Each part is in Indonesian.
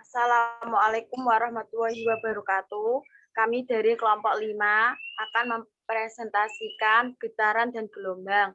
Assalamualaikum warahmatullahi wabarakatuh. Kami dari kelompok 5 akan mempresentasikan getaran dan gelombang.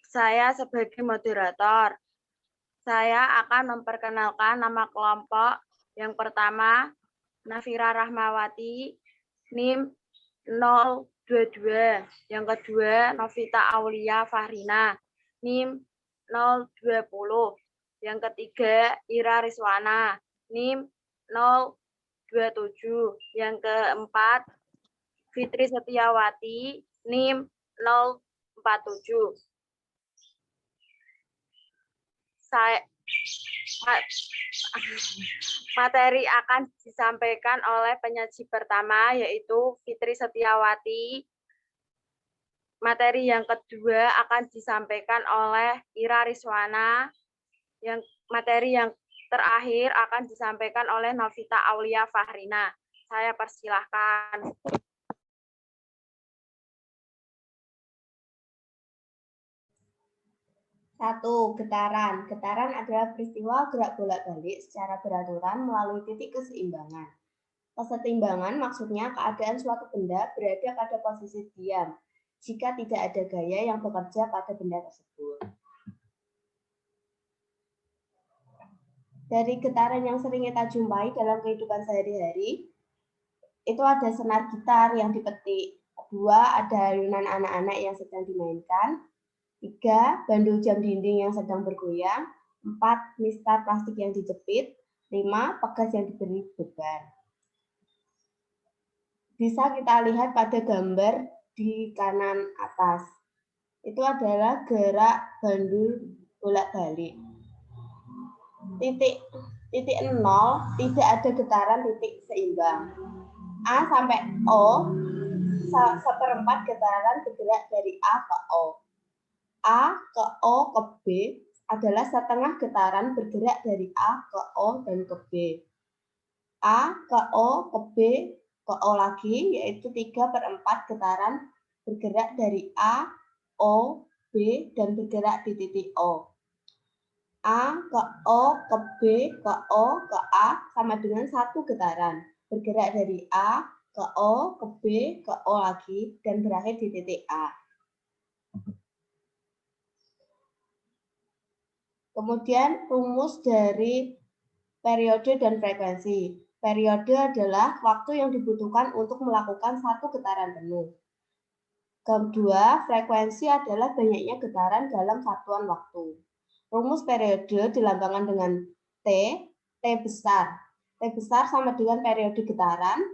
Saya sebagai moderator. Saya akan memperkenalkan nama kelompok. Yang pertama, Nafira Rahmawati, NIM 022. Yang kedua, Novita Aulia Fahrina, NIM 020. Yang ketiga, Ira Rizwana, NIM 027. Yang keempat, Fitri Setiawati, NIM 047. Materi akan disampaikan oleh penyaji pertama, yaitu Fitri Setiawati. Materi yang kedua akan disampaikan oleh Ira Rizwana. Yang materi yang terakhir akan disampaikan oleh Novita Aulia Fahrina. Saya persilahkan. 1. Getaran. Getaran adalah peristiwa gerak bolak-balik secara beraturan melalui titik keseimbangan. Kesetimbangan maksudnya keadaan suatu benda berada pada posisi diam jika tidak ada gaya yang bekerja pada benda tersebut. Dari getaran yang sering kita jumpai dalam kehidupan sehari-hari, itu ada senar gitar yang dipetik. 2. Ada ayunan anak-anak yang sedang dimainkan. 3. Bandul jam dinding yang sedang bergoyang. 4. Mistar plastik yang dijepit. 5. Pegas yang diberi beban. Bisa kita lihat pada gambar di kanan atas. Itu adalah gerak bandul bolak-balik. Titik 0 tidak ada getaran titik seimbang. A sampai O, seperempat getaran bergerak dari A ke O. A ke O ke B adalah setengah getaran bergerak dari A ke O dan ke B. A ke O ke B ke O lagi, yaitu 3/4 getaran bergerak dari A, O, B, dan bergerak di titik O. A ke O ke B ke O ke A sama dengan 1 getaran bergerak dari A ke O ke B ke O lagi dan berakhir di titik A. Kemudian rumus dari periode dan frekuensi. Periode adalah waktu yang dibutuhkan untuk melakukan satu getaran penuh. Kedua, frekuensi adalah banyaknya getaran dalam satuan waktu. Rumus periode dilambangkan dengan T besar. T besar sama dengan periode getaran,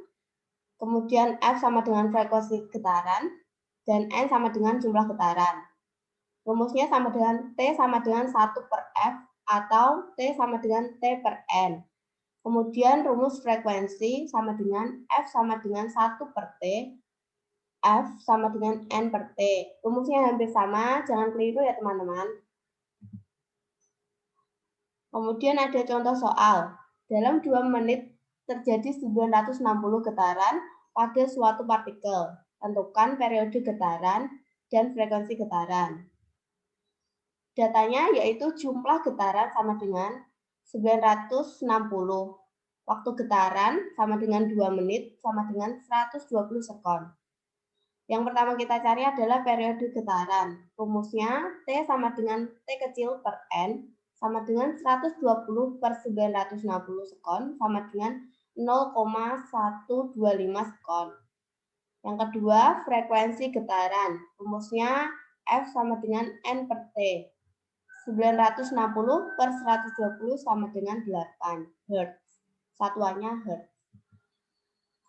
kemudian F sama dengan frekuensi getaran, dan N sama dengan jumlah getaran. Rumusnya sama dengan T sama dengan 1/F atau T sama dengan T per N. Kemudian rumus frekuensi sama dengan F sama dengan 1/T, F sama dengan N per T. Rumusnya hampir sama, jangan keliru ya teman-teman. Kemudian ada contoh soal. Dalam 2 menit terjadi 960 getaran pada suatu partikel. Tentukan periode getaran dan frekuensi getaran. Datanya yaitu jumlah getaran sama dengan 960. Waktu getaran sama dengan 2 menit sama dengan 120 sekon. Yang pertama kita cari adalah periode getaran. Rumusnya T sama dengan T kecil per N sama dengan 120/960 sekon sama dengan 0,125 sekon. Yang kedua, frekuensi getaran. Rumusnya F sama dengan N per T. 960/120 sama dengan 8 Hz. Satuannya Hz.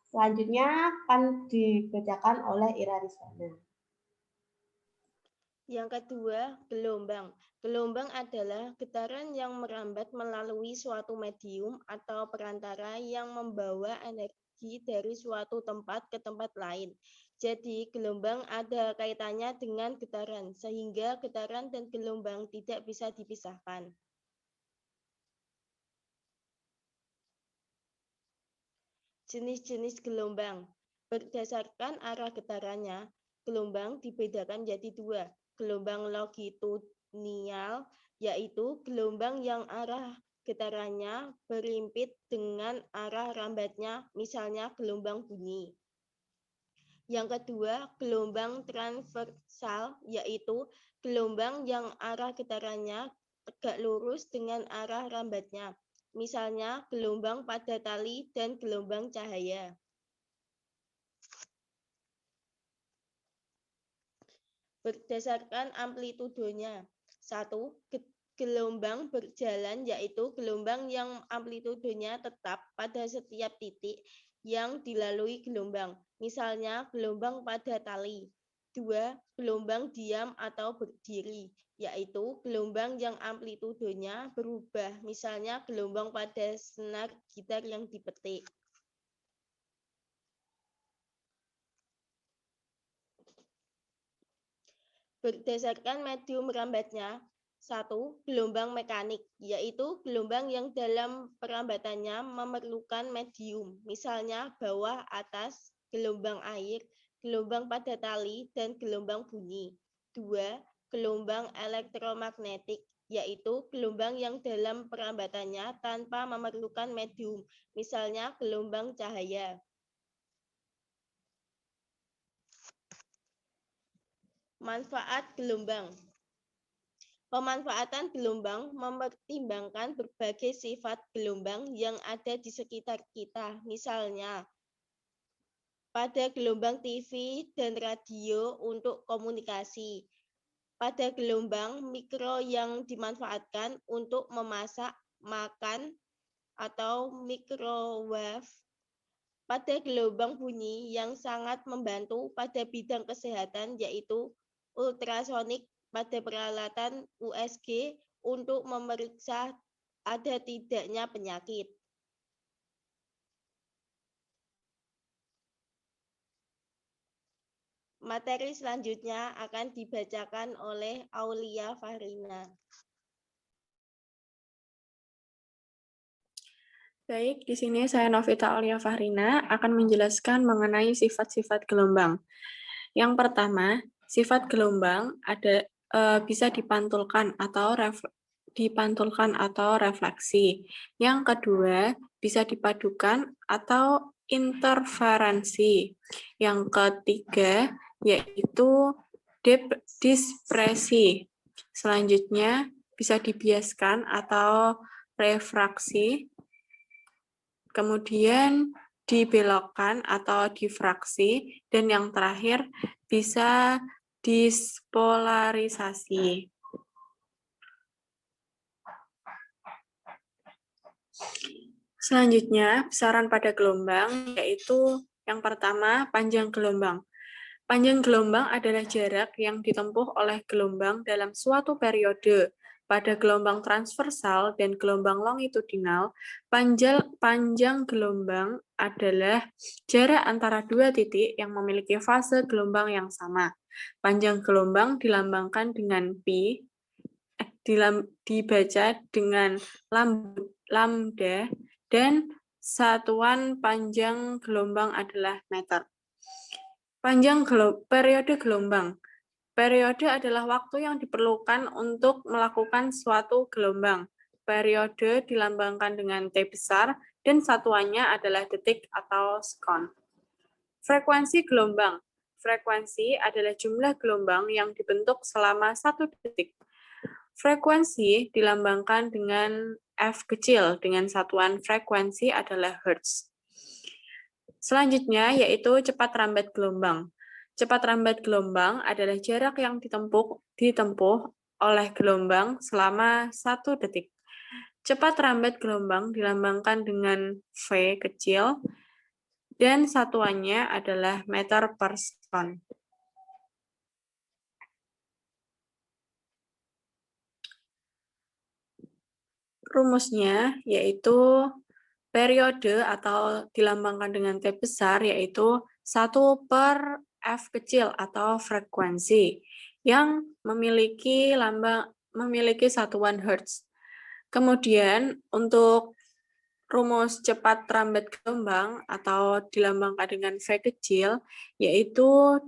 Selanjutnya akan dibacakan oleh Ira Rizwana. Yang kedua, gelombang. Gelombang adalah getaran yang merambat melalui suatu medium atau perantara yang membawa energi dari suatu tempat ke tempat lain. Jadi, gelombang ada kaitannya dengan getaran, sehingga getaran dan gelombang tidak bisa dipisahkan. Jenis-jenis gelombang. Berdasarkan arah getarannya, gelombang dibedakan jadi 2. Gelombang longitudinal, yaitu gelombang yang arah getarannya berimpit dengan arah rambatnya, misalnya gelombang bunyi. Yang kedua, gelombang transversal, yaitu gelombang yang arah getarannya tegak lurus dengan arah rambatnya, misalnya gelombang pada tali dan gelombang cahaya. Berdasarkan amplitudonya. 1. Gelombang berjalan, yaitu gelombang yang amplitudonya tetap pada setiap titik yang dilalui gelombang, misalnya gelombang pada tali. 2. Gelombang diam atau berdiri, yaitu gelombang yang amplitudonya berubah, misalnya gelombang pada senar gitar yang dipetik. Berdasarkan medium rambatnya. 1. Gelombang mekanik, yaitu gelombang yang dalam perambatannya memerlukan medium, misalnya bawah, atas, gelombang air, gelombang pada tali, dan gelombang bunyi. 2. Gelombang elektromagnetik, yaitu gelombang yang dalam perambatannya tanpa memerlukan medium, misalnya gelombang cahaya. Manfaat gelombang. Pemanfaatan gelombang mempertimbangkan berbagai sifat gelombang yang ada di sekitar kita. Misalnya, pada gelombang TV dan radio untuk komunikasi. Pada gelombang mikro yang dimanfaatkan untuk memasak, makan, atau microwave. Pada gelombang bunyi yang sangat membantu pada bidang kesehatan, yaitu ultrasonik pada peralatan USG untuk memeriksa ada tidaknya penyakit. Materi selanjutnya akan dibacakan oleh Aulia Fahrina. Baik, di sini saya Novita Aulia Fahrina akan menjelaskan mengenai sifat-sifat gelombang. Yang pertama, sifat gelombang bisa dipantulkan atau refleksi. Yang kedua, bisa dipadukan atau interferensi. Yang ketiga, yaitu dispresi. Selanjutnya, bisa dibiaskan atau refraksi. Kemudian dibelokkan atau difraksi, dan yang terakhir bisa dispolarisasi. Selanjutnya, besaran pada gelombang, yaitu yang pertama, panjang gelombang. Panjang gelombang adalah jarak yang ditempuh oleh gelombang dalam suatu periode. Pada gelombang transversal dan gelombang longitudinal, panjang gelombang adalah jarak antara dua titik yang memiliki fase gelombang yang sama. Panjang gelombang dilambangkan dengan pi, dibaca dengan lambda, dan satuan panjang gelombang adalah meter. Periode gelombang. Periode adalah waktu yang diperlukan untuk melakukan suatu gelombang. Periode dilambangkan dengan T besar dan satuannya adalah detik atau sekon. Frekuensi gelombang. Frekuensi adalah jumlah gelombang yang dibentuk selama 1 detik. Frekuensi dilambangkan dengan F kecil dengan satuan frekuensi adalah Hertz. Selanjutnya yaitu cepat rambat gelombang. Cepat rambat gelombang adalah jarak yang ditempuh oleh gelombang selama 1 detik. Cepat rambat gelombang dilambangkan dengan V kecil dan satuannya adalah meter per sekon. Rumusnya yaitu periode atau dilambangkan dengan T besar yaitu 1 per F kecil atau frekuensi yang memiliki satuan Hertz. Kemudian untuk rumus cepat rambat gelombang atau dilambangkan dengan V kecil yaitu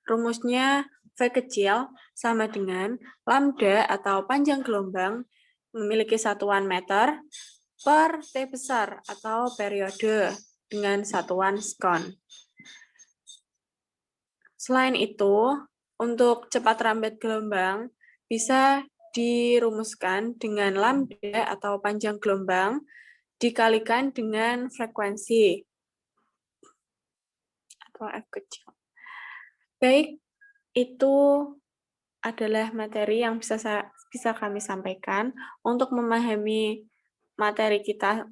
rumusnya V kecil sama dengan lambda atau panjang gelombang memiliki satuan meter per T besar atau periode dengan satuan sekon. Selain itu, untuk cepat rambat gelombang bisa dirumuskan dengan lambda atau panjang gelombang dikalikan dengan frekuensi atau F kecil. Baik, itu adalah materi yang bisa kami sampaikan. Untuk memahami materi kita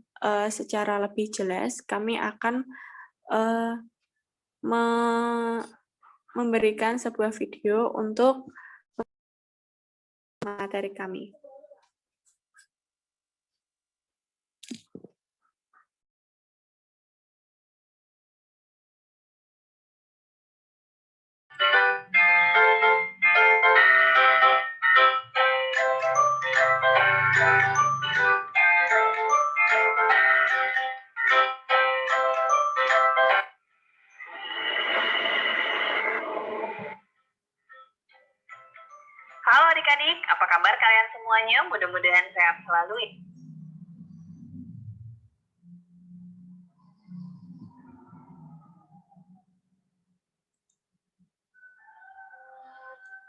secara lebih jelas, kami akan memberikan sebuah video untuk materi kami. Halo adik-adik, apa kabar kalian semuanya? Mudah-mudahan sehat selalu.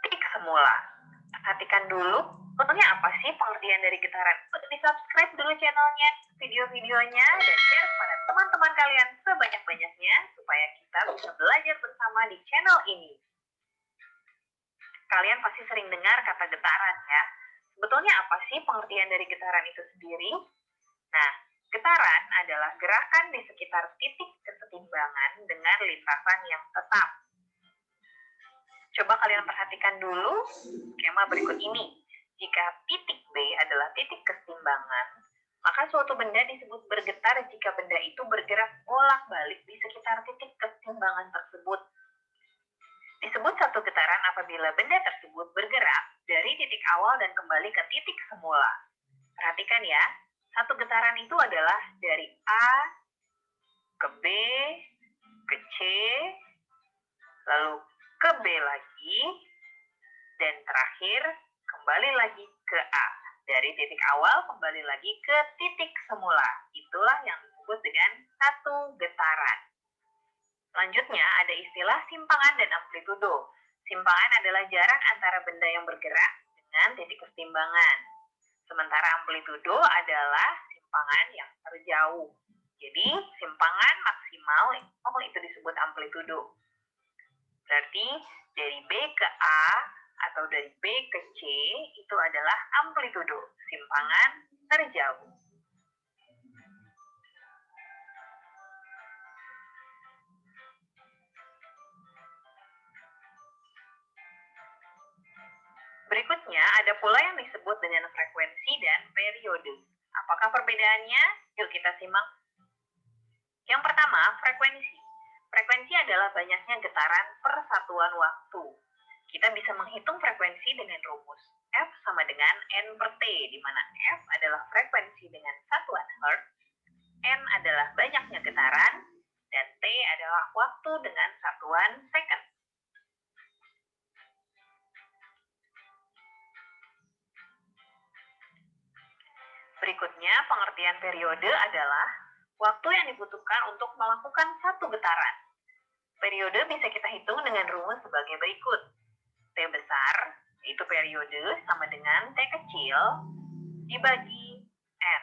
Titik semula. Perhatikan dulu, sebetulnya apa sih pengertian dari getaran? Di-subscribe dulu channelnya, video-videonya, dan share kepada teman-teman kalian sebanyak-banyaknya supaya kita bisa belajar bersama di channel ini. Kalian pasti sering dengar kata getaran ya. Sebetulnya apa sih pengertian dari getaran itu sendiri? Nah, getaran adalah gerakan di sekitar titik kesetimbangan dengan lintasan yang tetap. Coba kalian perhatikan dulu skema berikut ini. Jika titik B adalah titik kesetimbangan, maka suatu benda disebut bergetar jika benda itu bergerak bolak-balik di sekitar titik kesetimbangan tersebut. Disebut satu getaran apabila benda tersebut bergerak dari titik awal dan kembali ke titik semula. Perhatikan ya, satu getaran itu adalah dari A ke B, ke C, lalu ke B lagi, dan terakhir kembali lagi ke A. Dari titik awal kembali lagi ke titik semula. Itulah yang disebut dengan satu getaran. Selanjutnya ada istilah simpangan dan amplitudo. Simpangan adalah jarak antara benda yang bergerak dengan titik kesetimbangan. Sementara amplitudo adalah simpangan yang terjauh. Jadi simpangan maksimal itu disebut amplitudo. Berarti dari B ke A atau dari B ke C itu adalah amplitudo, simpangan terjauh. Berikutnya ada pula yang disebut dengan frekuensi dan periode. Apakah perbedaannya? Yuk kita simak. Yang pertama, frekuensi. Frekuensi adalah banyaknya getaran per satuan waktu. Kita bisa menghitung frekuensi dengan rumus F sama dengan N per T, di mana F adalah frekuensi dengan satuan Hertz, N adalah banyaknya getaran, dan T adalah waktu dengan satuan second. Berikutnya, pengertian periode adalah waktu yang dibutuhkan untuk melakukan satu getaran. Periode bisa kita hitung dengan rumus sebagai berikut. T besar, yaitu periode, sama dengan T kecil, dibagi N.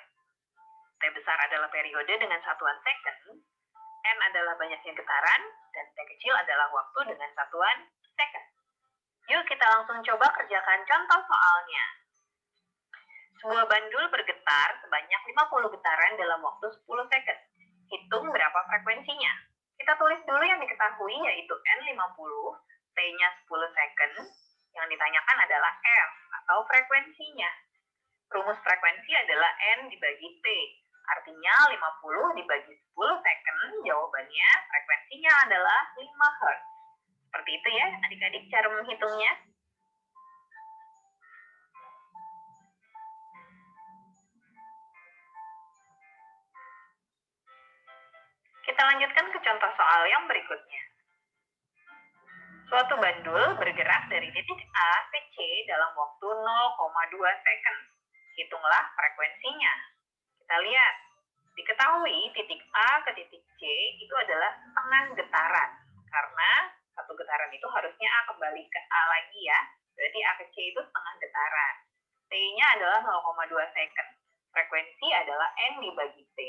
T besar adalah periode dengan satuan second, N adalah banyaknya getaran, dan T kecil adalah waktu dengan satuan second. Yuk kita langsung coba kerjakan contoh soalnya. Sebuah bandul bergetar sebanyak 50 getaran dalam waktu 10 second. Hitung berapa frekuensinya. Kita tulis dulu yang diketahui yaitu N50, T-nya 10 second. Yang ditanyakan adalah F atau frekuensinya. Rumus frekuensi adalah N dibagi T. Artinya 50 dibagi 10 second, jawabannya frekuensinya adalah 5 Hz. Seperti itu ya adik-adik cara menghitungnya. Kita lanjutkan ke contoh soal yang berikutnya. Suatu bandul bergerak dari titik A ke C dalam waktu 0,2 second. Hitunglah frekuensinya. Kita lihat, diketahui titik A ke titik C itu adalah setengah getaran. Karena satu getaran itu harusnya A kembali ke A lagi ya. Berarti A ke C itu setengah getaran. T-nya adalah 0,2 second. Frekuensi adalah N dibagi T,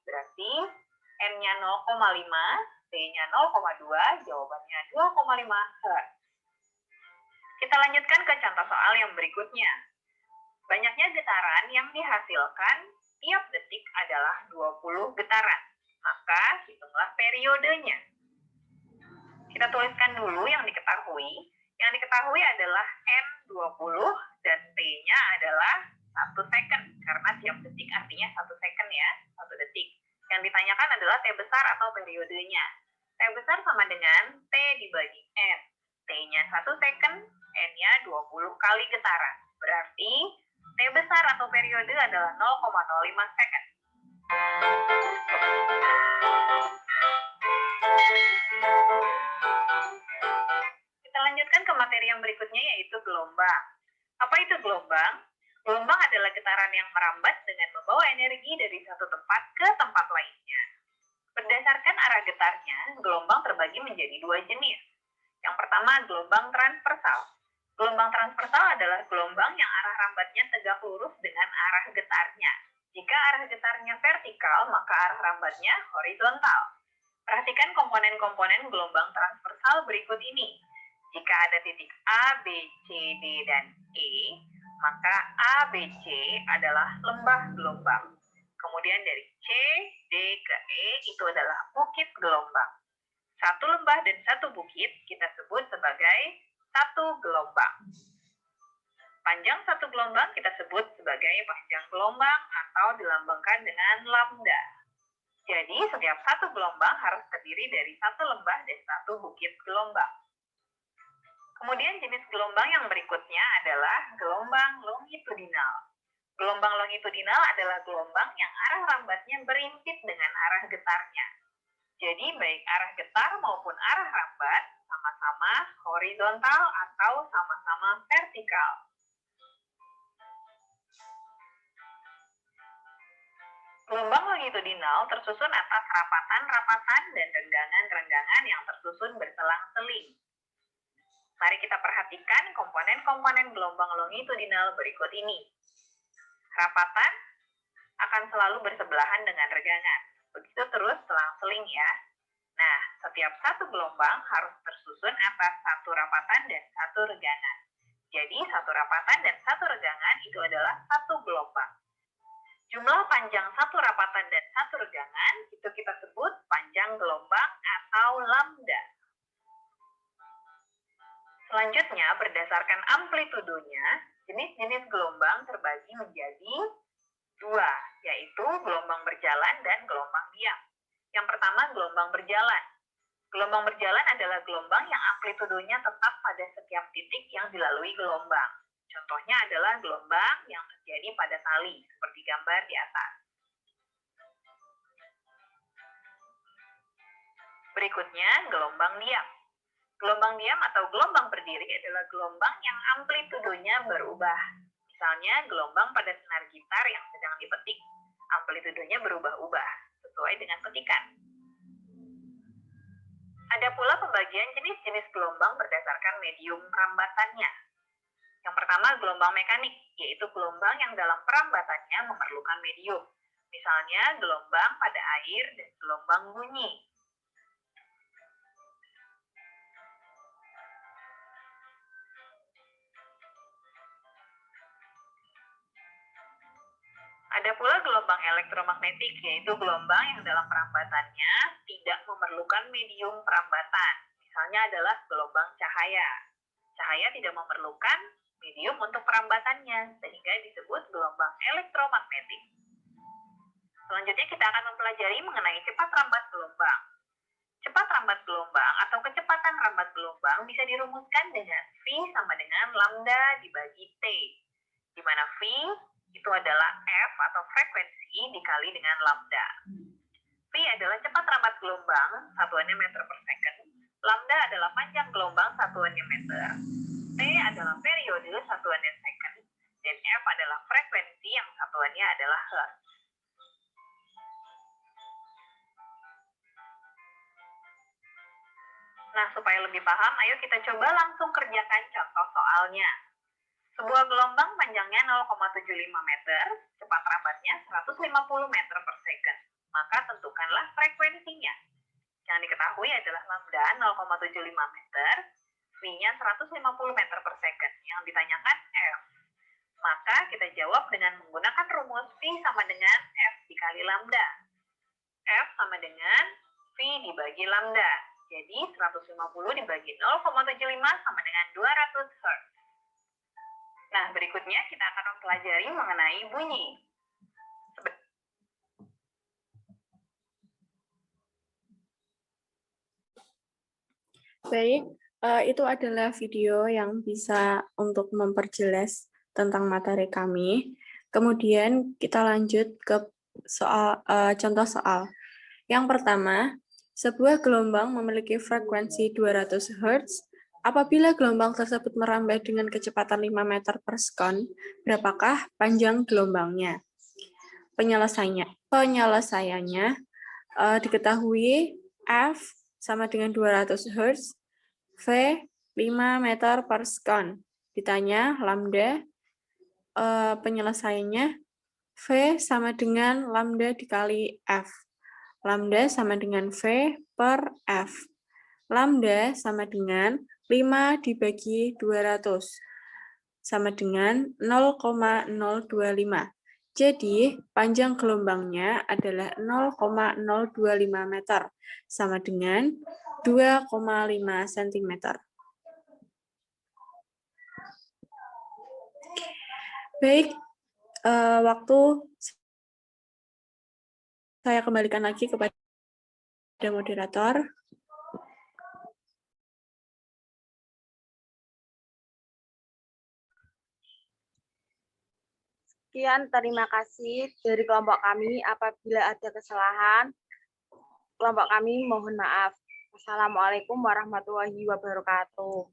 berarti N-nya 0,5, T-nya 0,2, jawabannya 2,5 Hz. Kita lanjutkan ke contoh soal yang berikutnya. Banyaknya getaran yang dihasilkan tiap detik adalah 20 getaran. Maka hitunglah periodenya. Kita tuliskan dulu yang diketahui. Yang diketahui adalah N20 dan T-nya adalah 1 second. Karena tiap detik artinya 1 second ya, 1 detik. Yang ditanyakan adalah T besar atau periodenya. T besar sama dengan T dibagi N. T-nya 1 second, N-nya 20 kali getaran. Berarti T besar atau periode adalah 0,05 second. Kita lanjutkan ke materi yang berikutnya yaitu gelombang. Apa itu gelombang? Gelombang adalah getaran yang merambat dengan membawa energi dari satu tempat ke tempat lainnya. Berdasarkan arah getarnya, gelombang terbagi menjadi 2 jenis. Yang pertama, gelombang transversal. Gelombang transversal adalah gelombang yang arah rambatnya tegak lurus dengan arah getarnya. Jika arah getarnya vertikal, maka arah rambatnya horizontal. Perhatikan komponen-komponen gelombang transversal berikut ini. Jika ada titik A, B, C, D, dan E, maka A, B, C adalah lembah gelombang. Kemudian dari C, D ke E itu adalah bukit gelombang. Satu lembah dan satu bukit kita sebut sebagai satu gelombang. Panjang satu gelombang kita sebut sebagai panjang gelombang atau dilambangkan dengan lambda. Jadi setiap satu gelombang harus terdiri dari satu lembah dan satu bukit gelombang. Kemudian jenis gelombang yang berikutnya adalah gelombang longitudinal. Gelombang longitudinal adalah gelombang yang arah rambatnya berimpit dengan arah getarnya. Jadi baik arah getar maupun arah rambat sama-sama horizontal atau sama-sama vertikal. Gelombang longitudinal tersusun atas rapatan-rapatan dan renggangan-renggangan yang tersusun berselang-seling. Mari kita perhatikan komponen-komponen gelombang longitudinal berikut ini. Rapatan akan selalu bersebelahan dengan renggangan. Begitu terus selang-seling ya. Nah, setiap satu gelombang harus tersusun atas satu rapatan dan satu renggangan. Jadi, satu rapatan dan satu renggangan itu adalah satu gelombang. Jumlah panjang satu rapatan dan satu renggangan itu kita sebut panjang gelombang atau lambda. Selanjutnya, berdasarkan amplitudonya, jenis-jenis gelombang terbagi menjadi 2, yaitu gelombang berjalan dan gelombang diam. Yang pertama, gelombang berjalan. Gelombang berjalan adalah gelombang yang amplitudonya tetap pada setiap titik yang dilalui gelombang. Contohnya adalah gelombang yang terjadi pada tali, seperti gambar di atas. Berikutnya, gelombang diam. Gelombang diam atau gelombang berdiri adalah gelombang yang amplitudonya berubah. Misalnya, gelombang pada senar gitar yang sedang dipetik. Amplitudonya berubah-ubah, sesuai dengan petikan. Ada pula pembagian jenis-jenis gelombang berdasarkan medium perambatannya. Yang pertama, gelombang mekanik, yaitu gelombang yang dalam perambatannya memerlukan medium. Misalnya, gelombang pada air dan gelombang bunyi. Ada pula gelombang elektromagnetik, yaitu gelombang yang dalam perambatannya tidak memerlukan medium perambatan. Misalnya adalah gelombang cahaya. Cahaya tidak memerlukan medium untuk perambatannya, sehingga disebut gelombang elektromagnetik. Selanjutnya kita akan mempelajari mengenai cepat rambat gelombang. Cepat rambat gelombang atau kecepatan rambat gelombang bisa dirumuskan dengan V sama dengan lambda dibagi T, di mana V itu adalah F atau frekuensi dikali dengan lambda. V adalah cepat rambat gelombang, satuannya meter per second. Lambda adalah panjang gelombang, satuannya meter. T adalah periode, satuannya second. dan F adalah frekuensi yang satuannya adalah hertz. Nah, supaya lebih paham, ayo kita coba langsung kerjakan contoh soalnya. Sebuah gelombang panjangnya 0,75 meter, cepat rambatnya 150 meter per second. Maka tentukanlah frekuensinya. Yang diketahui adalah lambda 0,75 meter, V-nya 150 meter per second. Yang ditanyakan F. Maka kita jawab dengan menggunakan rumus V sama dengan F dikali lambda. F sama dengan V dibagi lambda. Jadi 150 dibagi 0,75 sama dengan 200 Hz. Nah, berikutnya kita akan mempelajari mengenai bunyi. Baik, itu adalah video yang bisa untuk memperjelas tentang materi kami. Kemudian kita lanjut ke soal contoh soal. Yang pertama, sebuah gelombang memiliki frekuensi 200 Hz. Apabila gelombang tersebut merambat dengan kecepatan 5 meter per sekon, berapakah panjang gelombangnya? Penyelesaiannya diketahui F sama dengan 200 Hz, V 5 meter per sekon. Ditanya lambda, penyelesaiannya V sama dengan lambda dikali F. Lambda sama dengan V per F. Lambda sama dengan 5 dibagi 200. Sama dengan 0,025. Jadi, panjang gelombangnya adalah 0,025 meter. Sama dengan 2,5 cm. Baik, waktu saya kembalikan lagi kepada moderator. Sekian, terima kasih dari kelompok kami. Apabila ada kesalahan, kelompok kami mohon maaf. Wassalamualaikum warahmatullahi wabarakatuh.